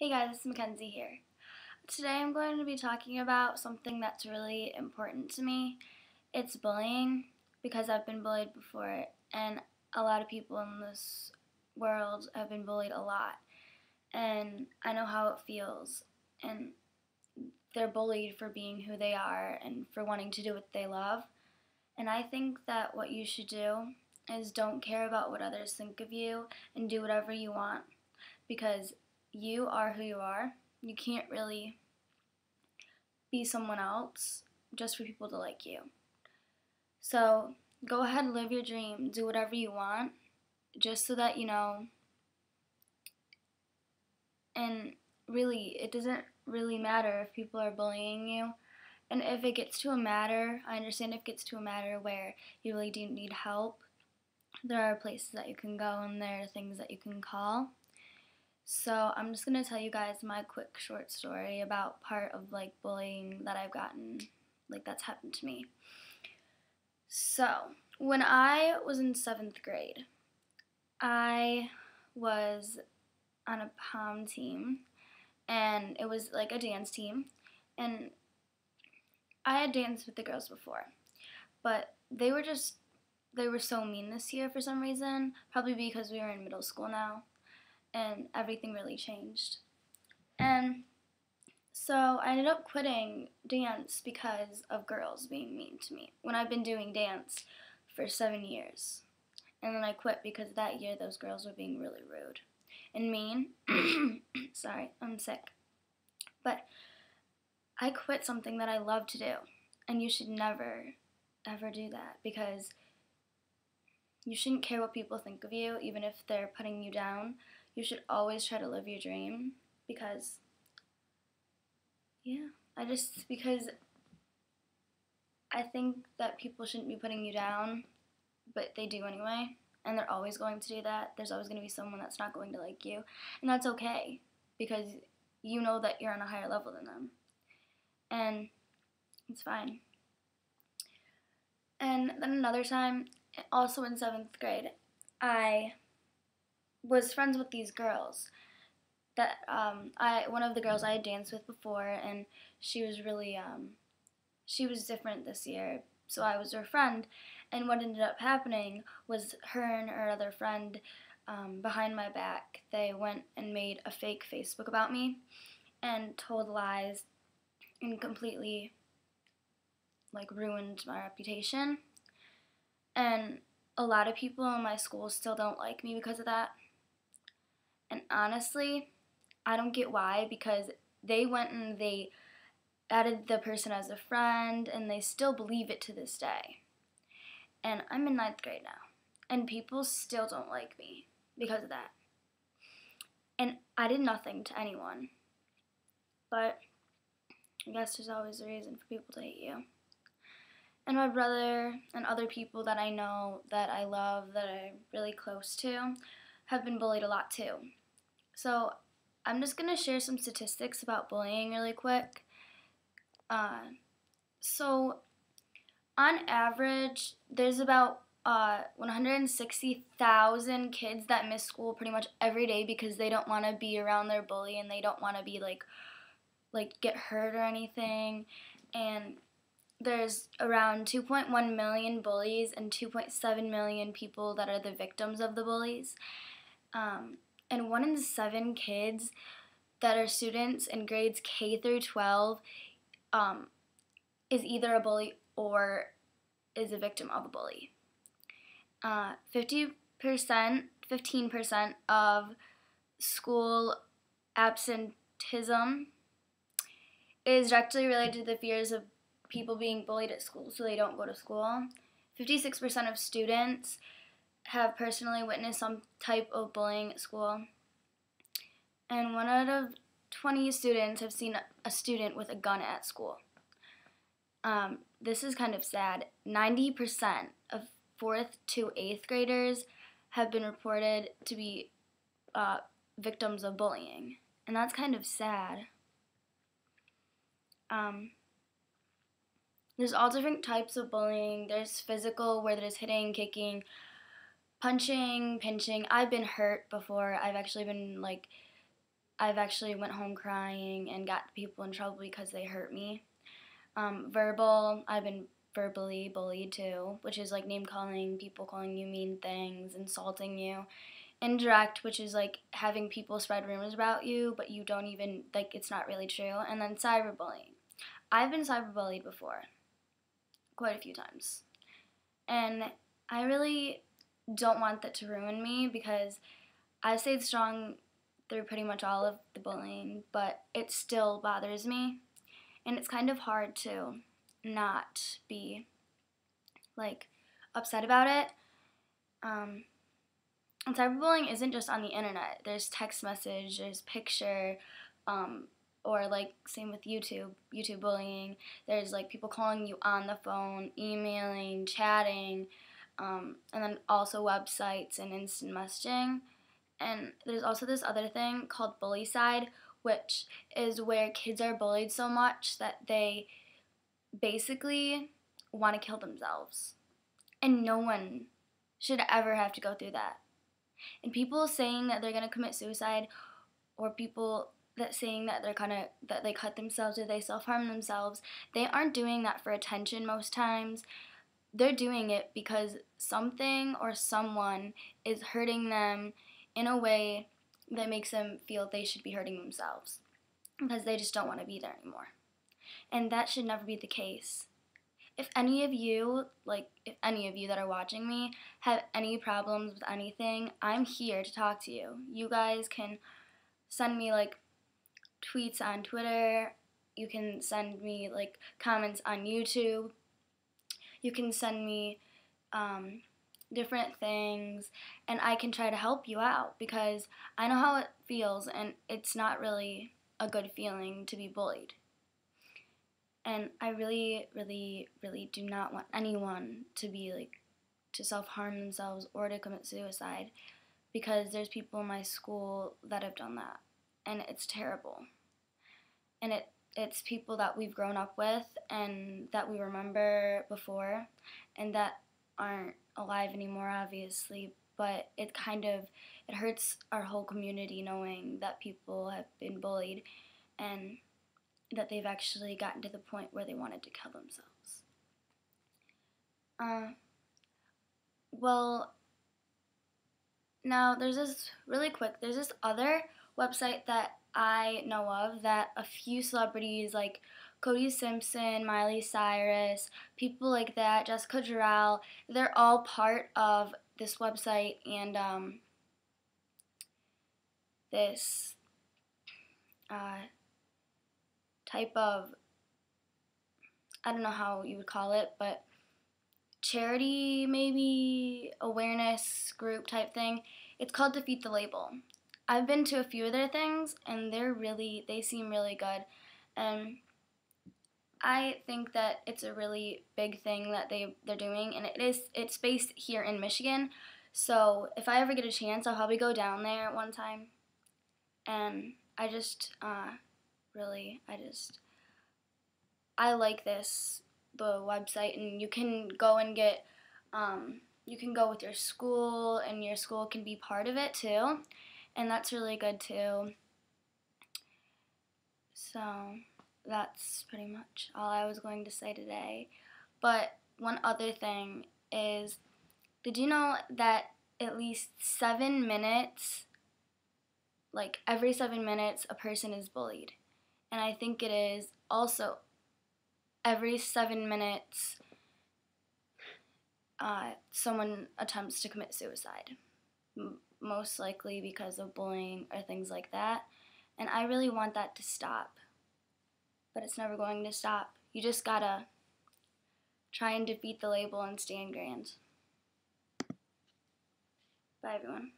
Hey guys, it's MacKenzie here. Today I'm going to be talking about something that's really important to me. It's bullying, because I've been bullied before, and a lot of people in this world have been bullied a lot. And I know how it feels. And they're bullied for being who they are and for wanting to do what they love. And I think that what you should do is don't care about what others think of you and do whatever you want, because you are who you are. You can't really be someone else just for people to like you. So go ahead and live your dream. Do whatever you want, just so that you know. And really, it doesn't really matter if people are bullying you. And if it gets to a matter, I understand if it gets to a matter where you really do need help, there are places that you can go and there are things that you can call. So I'm just going to tell you guys my quick short story about part of bullying that I've gotten, that's happened to me. So when I was in 7th grade, I was on a pom team, and it was a dance team, and I had danced with the girls before, but they were so mean this year for some reason, probably because we were in middle school now, and everything really changed. And so I ended up quitting dance because of girls being mean to me when I've been doing dance for 7 years. And then I quit because that year those girls were being really rude and mean. Sorry, I'm sick. But I quit something that I love to do. And you should never, ever do that, because you shouldn't care what people think of you, even if they're putting you down. You should always try to live your dream, because because I think that people shouldn't be putting you down, but they do anyway, and they're always going to do that. There's always going to be someone that's not going to like you, and that's okay, because you know that you're on a higher level than them, and it's fine. And then another time, also in 7th grade, I was friends with these girls that one of the girls I had danced with before, and she was really she was different this year, so I was her friend. And what ended up happening was her and her other friend, behind my back, they went and made a fake Facebook about me and told lies and completely ruined my reputation. And a lot of people in my school still don't like me because of that. And honestly, I don't get why, because they went and they added the person as a friend, and they still believe it to this day. And I'm in 9th grade now, and people still don't like me because of that. And I did nothing to anyone, but I guess there's always a reason for people to hate you. And my brother and other people that I know, that I love, that I'm really close to, have been bullied a lot too. So I'm just going to share some statistics about bullying really quick. So on average, there's about 160,000 kids that miss school pretty much every day because they don't want to be around their bully, and they don't want to be get hurt or anything. And there's around 2.1 million bullies and 2.7 million people that are the victims of the bullies. And 1 in 7 kids that are students in grades K through 12 is either a bully or is a victim of a bully. 15% of school absenteeism is directly related to the fears of people being bullied at school, so they don't go to school. 56% of students have personally witnessed some type of bullying at school. And 1 out of 20 students have seen a student with a gun at school. This is kind of sad. 90% of 4th to 8th graders have been reported to be victims of bullying. And that's kind of sad. There's all different types of bullying. There's physical, where there's hitting, kicking, punching, pinching. I've been hurt before. I've actually been I've actually went home crying and got people in trouble because they hurt me. Verbal, I've been verbally bullied too, which is like name calling, people calling you mean things, insulting you. Indirect, which is like having people spread rumors about you, but you don't even, like, it's not really true. And then cyberbullying. I've been cyberbullied before, quite a few times. And I really don't want that to ruin me because I've stayed strong through pretty much all of the bullying, but it still bothers me. And it's kind of hard to not be, like, upset about it. And cyberbullying isn't just on the internet. There's text message, there's picture, or like same with YouTube bullying. There's like people calling you on the phone, emailing, chatting, and then also websites and instant messaging. And there's also this other thing called bully side, which is where kids are bullied so much that they basically want to kill themselves. And no one should ever have to go through that. And people saying that they're gonna commit suicide, or people that saying that that they cut themselves or they self-harm themselves, they aren't doing that for attention most times. They're doing it because something or someone is hurting them in a way that makes them feel they should be hurting themselves because they just don't want to be there anymore. And that should never be the case. If any of you that are watching me have any problems with anything, I'm here to talk to you. You guys can send me like tweets on Twitter. You can send me like comments on YouTube. You can send me different things, and I can try to help you out because I know how it feels, and it's not really a good feeling to be bullied. And I really, really, really do not want anyone to be to self-harm themselves or to commit suicide because there's people in my school that have done that. And it's terrible. And it's people that we've grown up with and that we remember before and that aren't alive anymore, obviously. But it hurts our whole community knowing that people have been bullied and that they've actually gotten to the point where they wanted to kill themselves. Well, now there's this other website that I know of that a few celebrities like Cody Simpson, Miley Cyrus, people like that, Jessica Jarrell, they're all part of this website and this type of, I don't know how you would call it, but charity, maybe awareness group type thing. It's called Defeat the Label. I've been to a few of their things and they seem really good. And I think that it's a really big thing that they're doing, and it's based here in Michigan. So if I ever get a chance, I'll probably go down there one time. And I just I like the website, and you can go and get, you can go with your school, and your school can be part of it too, and that's really good too. So that's pretty much all I was going to say today. But one other thing is, did you know that at least 7 minutes, like every 7 minutes, a person is bullied? And I think it is also every 7 minutes, someone attempts to commit suicide, most likely because of bullying or things like that. And I really want that to stop, but it's never going to stop. You just gotta try and defeat the label and stand grand. Bye, everyone.